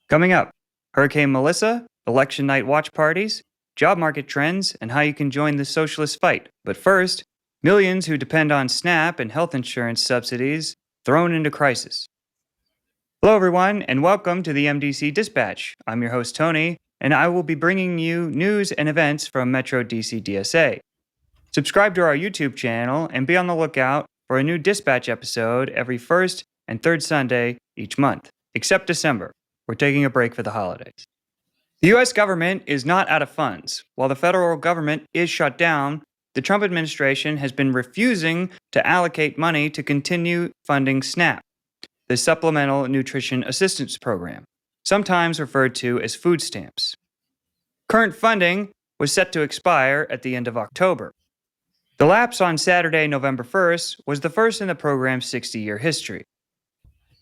Coming up, Hurricane Melissa, election night watch parties, job market trends, and how you can join the socialist fight. But first, millions who depend on SNAP and health insurance subsidies thrown into crisis. Hello, everyone, and welcome to the MDC Dispatch. I'm your host, Tony, and I will be bringing you news and events from Metro DC DSA. Subscribe to our YouTube channel and be on the lookout for a new Dispatch episode every first and third Sunday each month, except December. We're taking a break for the holidays. The U.S. government is not out of funds. While the federal government is shut down, the Trump administration has been refusing to allocate money to continue funding SNAP, the Supplemental Nutrition Assistance Program, sometimes referred to as food stamps. Current funding was set to expire at the end of October. The lapse on Saturday, November 1st, was the first in the program's 60-year history.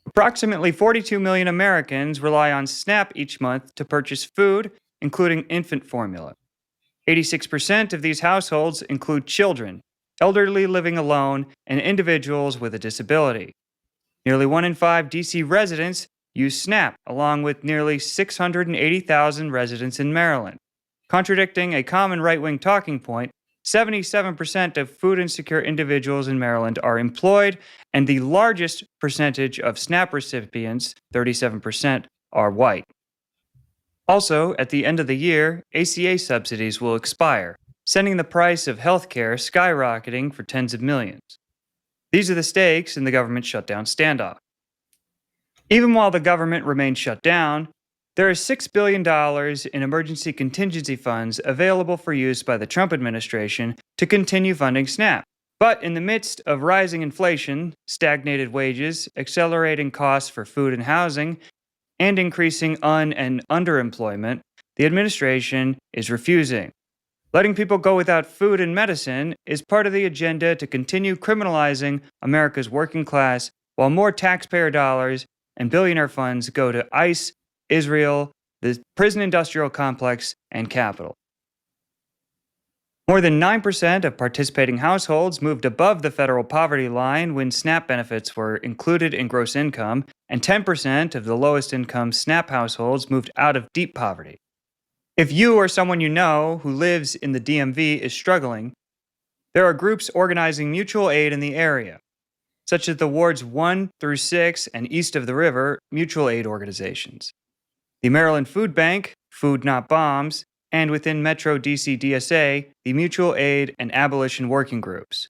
Approximately 42 million Americans rely on SNAP each month to purchase food, including infant formula. 86% of these households include children, elderly living alone, and individuals with a disability. Nearly 1 in 5 DC residents use SNAP, along with nearly 680,000 residents in Maryland. Contradicting a common right-wing talking point, 77% of food-insecure individuals in Maryland are employed, and the largest percentage of SNAP recipients, 37%, are white. Also, at the end of the year, ACA subsidies will expire, sending the price of health care skyrocketing for tens of millions. These are the stakes in the government shutdown standoff. Even while the government remains shut down, there is $6 billion in emergency contingency funds available for use by the Trump administration to continue funding SNAP. But in the midst of rising inflation, stagnated wages, accelerating costs for food and housing, and increasing and underemployment, the administration is refusing. Letting people go without food and medicine is part of the agenda to continue criminalizing America's working class, while more taxpayer dollars and billionaire funds go to ICE, Israel, the prison industrial complex, and capital. More than 9% of participating households moved above the federal poverty line when SNAP benefits were included in gross income, and 10% of the lowest income SNAP households moved out of deep poverty. If you or someone you know who lives in the DMV is struggling, there are groups organizing mutual aid in the area, such as the Wards 1 through 6 and east of the river mutual aid organizations. The Maryland Food Bank, Food Not Bombs, and within Metro DC DSA, the Mutual Aid and Abolition working groups.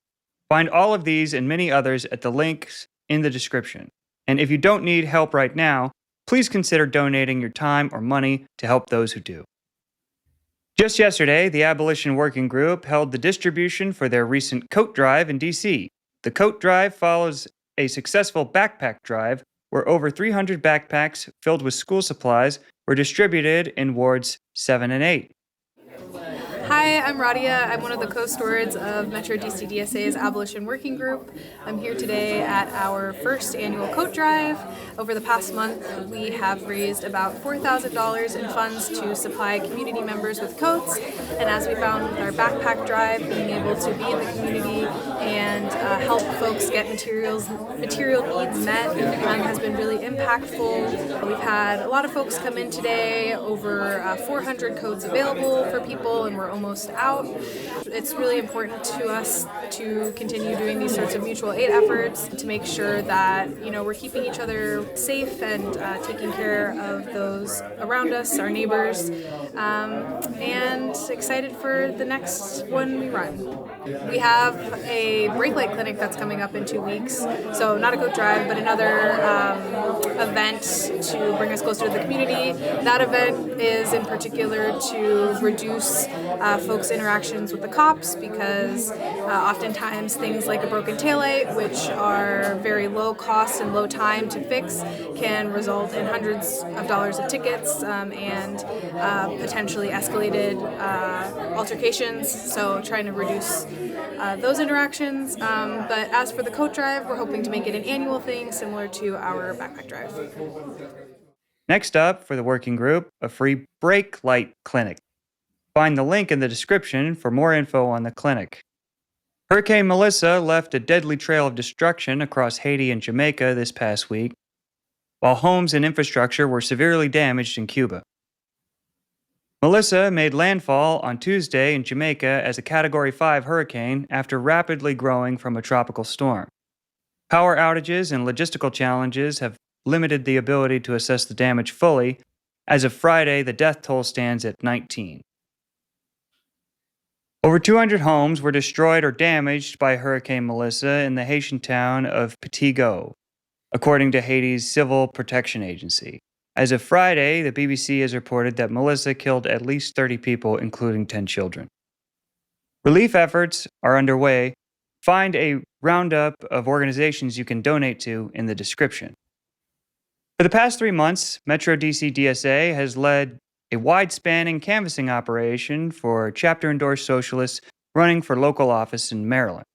Find all of these and many others at the links in the description. And if you don't need help right now, please consider donating your time or money to help those who do. Just yesterday, the Abolition Working Group held the distribution for their recent coat drive in DC. The coat drive follows a successful backpack drive where over 300 backpacks filled with school supplies were distributed in wards 7 and 8. Hi, I'm Radia. I'm one of the co-stewards of Metro DC DSA's Abolition Working Group. I'm here today at our first annual coat drive. Over the past month, we have raised about $4,000 in funds to supply community members with coats. And as we found with our backpack drive, being able to be in the community and help folks get material needs met has been really impactful. We've had a lot of folks come in today, over 400 coats available for people, and we're almost out. It's really important to us to continue doing these sorts of mutual aid efforts to make sure that we're keeping each other safe and taking care of those around us, our neighbors, and excited for the next one we run. We have a brake light clinic that's coming up in 2 weeks, so not a coat drive, but another event to bring us closer to the community. That event is in particular to reduce folks' interactions with the cops, because oftentimes things like a broken taillight, which are very low cost and low time to fix, can result in hundreds of dollars of tickets and potentially escalated altercations, so trying to reduce those interactions. But as for the coat drive, we're hoping to make it an annual thing similar to our backpack drive. Next up for the working group, a free brake light clinic. Find the link in the description for more info on the clinic. Hurricane Melissa left a deadly trail of destruction across Haiti and Jamaica this past week. while homes and infrastructure were severely damaged in Cuba. Melissa made landfall on Tuesday in Jamaica as a Category 5 hurricane after rapidly growing from a tropical storm. Power outages and logistical challenges have limited the ability to assess the damage fully. As of Friday, the death toll stands at 19. Over 200 homes were destroyed or damaged by Hurricane Melissa in the Haitian town of Petit-Go, according to Haiti's Civil Protection Agency. As of Friday, the BBC has reported that Melissa killed at least 30 people, including 10 children. Relief efforts are underway. Find a roundup of organizations you can donate to in the description. For the past 3 months, Metro DC DSA has led a wide-spanning canvassing operation for chapter-endorsed socialists running for local office in Maryland.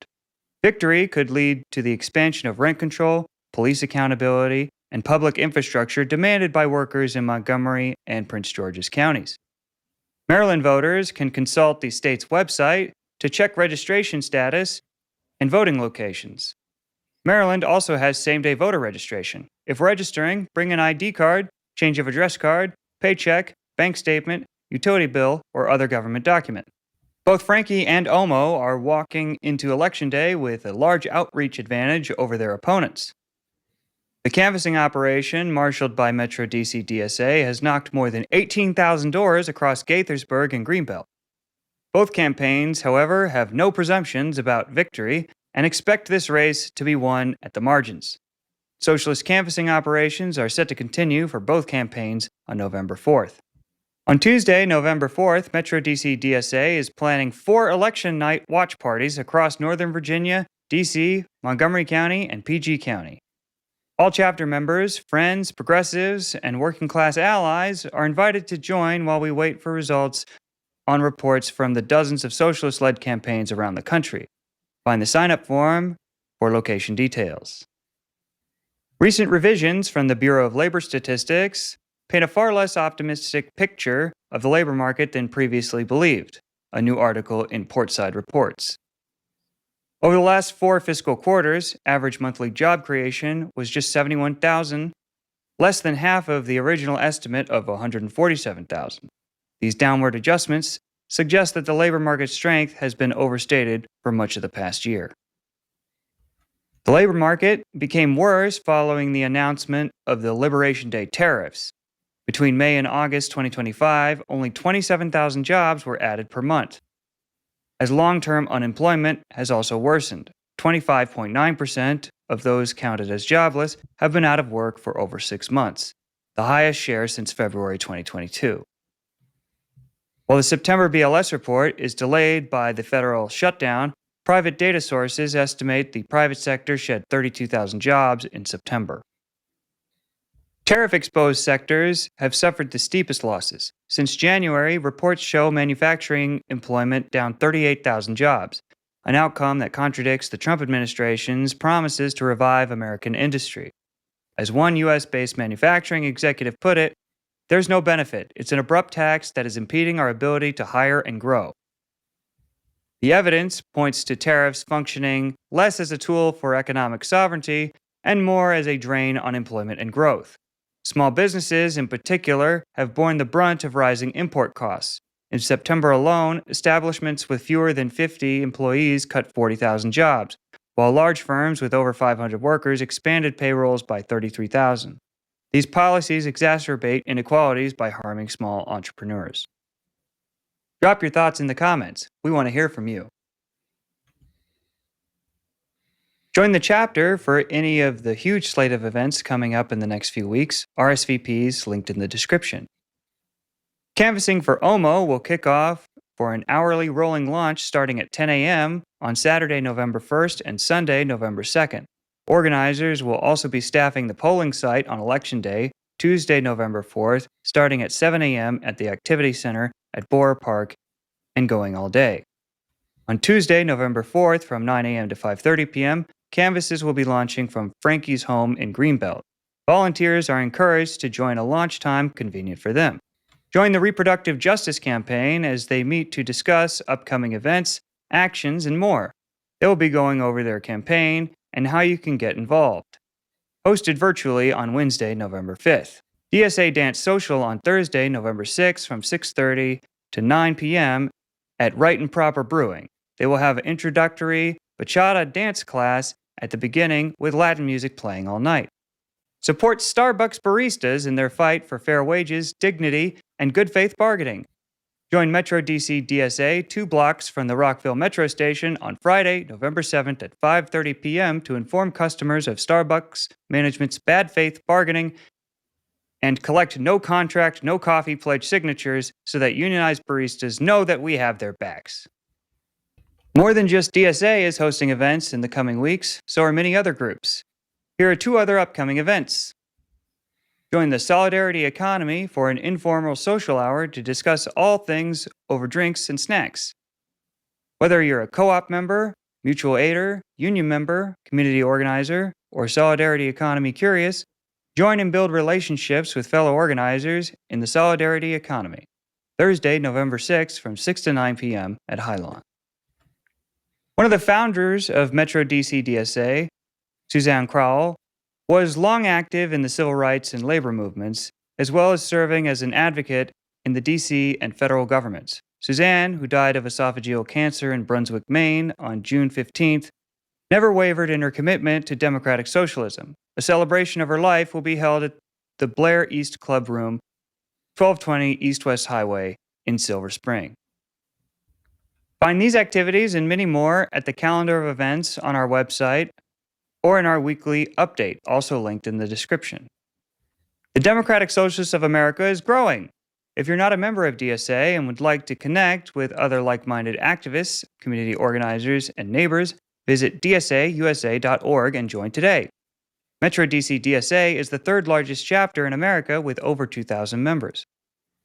Victory could lead to the expansion of rent control, police accountability, and public infrastructure demanded by workers in Montgomery and Prince George's counties. Maryland voters can consult the state's website to check registration status and voting locations. Maryland also has same-day voter registration. If registering, bring an ID card, change of address card, paycheck, bank statement, utility bill, or other government document. Both Frankie and Omo are walking into Election Day with a large outreach advantage over their opponents. The canvassing operation, marshaled by Metro DC DSA, has knocked more than 18,000 doors across Gaithersburg and Greenbelt. Both campaigns, however, have no presumptions about victory and expect this race to be won at the margins. Socialist canvassing operations are set to continue for both campaigns on November 4th. On Tuesday, November 4th, Metro DC DSA is planning 4 election night watch parties across Northern Virginia, DC, Montgomery County, and PG County. All chapter members, friends, progressives, and working-class allies are invited to join while we wait for results on reports from the dozens of socialist-led campaigns around the country. Find the sign-up form for location details. Recent revisions from the Bureau of Labor Statistics paint a far less optimistic picture of the labor market than previously believed, a new article in Portside reports. Over the last 4 fiscal quarters, average monthly job creation was just 71,000, less than half of the original estimate of 147,000. These downward adjustments suggest that the labor market strength has been overstated for much of the past year. The labor market became worse following the announcement of the Liberation Day tariffs. Between May and August 2025, only 27,000 jobs were added per month. As long-term unemployment has also worsened. 25.9% of those counted as jobless have been out of work for over 6 months, the highest share since February 2022. While the September BLS report is delayed by the federal shutdown, private data sources estimate the private sector shed 32,000 jobs in September. Tariff-exposed sectors have suffered the steepest losses. Since January, reports show manufacturing employment down 38,000 jobs, an outcome that contradicts the Trump administration's promises to revive American industry. As one U.S.-based manufacturing executive put it, "There's no benefit. It's an abrupt tax that is impeding our ability to hire and grow." The evidence points to tariffs functioning less as a tool for economic sovereignty and more as a drain on employment and growth. Small businesses, in particular, have borne the brunt of rising import costs. In September alone, establishments with fewer than 50 employees cut 40,000 jobs, while large firms with over 500 workers expanded payrolls by 33,000. These policies exacerbate inequalities by harming small entrepreneurs. Drop your thoughts in the comments. We want to hear from you. Join the chapter for any of the huge slate of events coming up in the next few weeks. RSVPs linked in the description. Canvassing for OMO will kick off for an hourly rolling launch starting at 10 a.m. on Saturday, November 1st and Sunday, November 2nd. Organizers will also be staffing the polling site on Election Day, Tuesday, November 4th, starting at 7 a.m. at the Activity Center at Borough Park and going all day. On Tuesday, November 4th, from 9 a.m. to 5:30 p.m., canvasses will be launching from Frankie's home in Greenbelt. Volunteers are encouraged to join a launch time convenient for them. Join the Reproductive Justice Campaign as they meet to discuss upcoming events, actions, and more. They will be going over their campaign and how you can get involved. hosted virtually on Wednesday, November 5th. DSA Dance Social on Thursday, November 6th from 6:30 to 9 p.m. at Right and Proper Brewing. They will have an introductory bachata dance class at the beginning with Latin music playing all night. Support Starbucks baristas in their fight for fair wages, dignity, and good faith bargaining. Join Metro DC DSA 2 blocks from the Rockville Metro Station on Friday, November 7th at 5:30 p.m. to inform customers of Starbucks management's bad faith bargaining and collect no contract, no coffee pledge signatures so that unionized baristas know that we have their backs. More than just DSA is hosting events in the coming weeks, so are many other groups. Here are 2 other upcoming events. Join the Solidarity Economy for an informal social hour to discuss all things over drinks and snacks. Whether you're a co-op member, mutual aider, union member, community organizer, or Solidarity Economy curious, join and build relationships with fellow organizers in the Solidarity Economy. Thursday, November 6th from 6 to 9 p.m. at Highland. One of the founders of Metro DC DSA, Suzanne Crowell, was long active in the civil rights and labor movements, as well as serving as an advocate in the DC and federal governments. Suzanne, who died of esophageal cancer in Brunswick, Maine on June 15th, never wavered in her commitment to democratic socialism. A celebration of her life will be held at the Blair East Club Room, 1220 East West Highway in Silver Spring. Find these activities and many more at the calendar of events on our website or in our weekly update, also linked in the description. The Democratic Socialists of America is growing. If you're not a member of DSA and would like to connect with other like-minded activists, community organizers, and neighbors, visit dsausa.org and join today. Metro DC DSA is the 3rd largest chapter in America with over 2,000 members.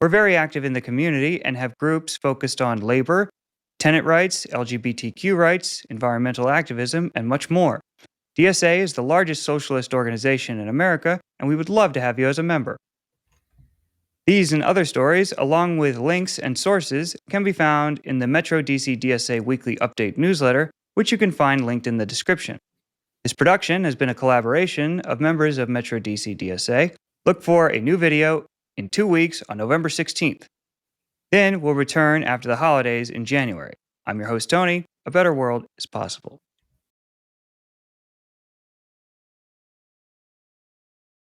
We're very active in the community and have groups focused on labor, tenant rights, LGBTQ rights, environmental activism, and much more. DSA is the largest socialist organization in America, and we would love to have you as a member. These and other stories, along with links and sources, can be found in the Metro DC DSA Weekly Update newsletter, which you can find linked in the description. This production has been a collaboration of members of Metro DC DSA. Look for a new video in 2 weeks on November 16th. Then we'll return after the holidays in January. I'm your host, Tony. A better world is possible.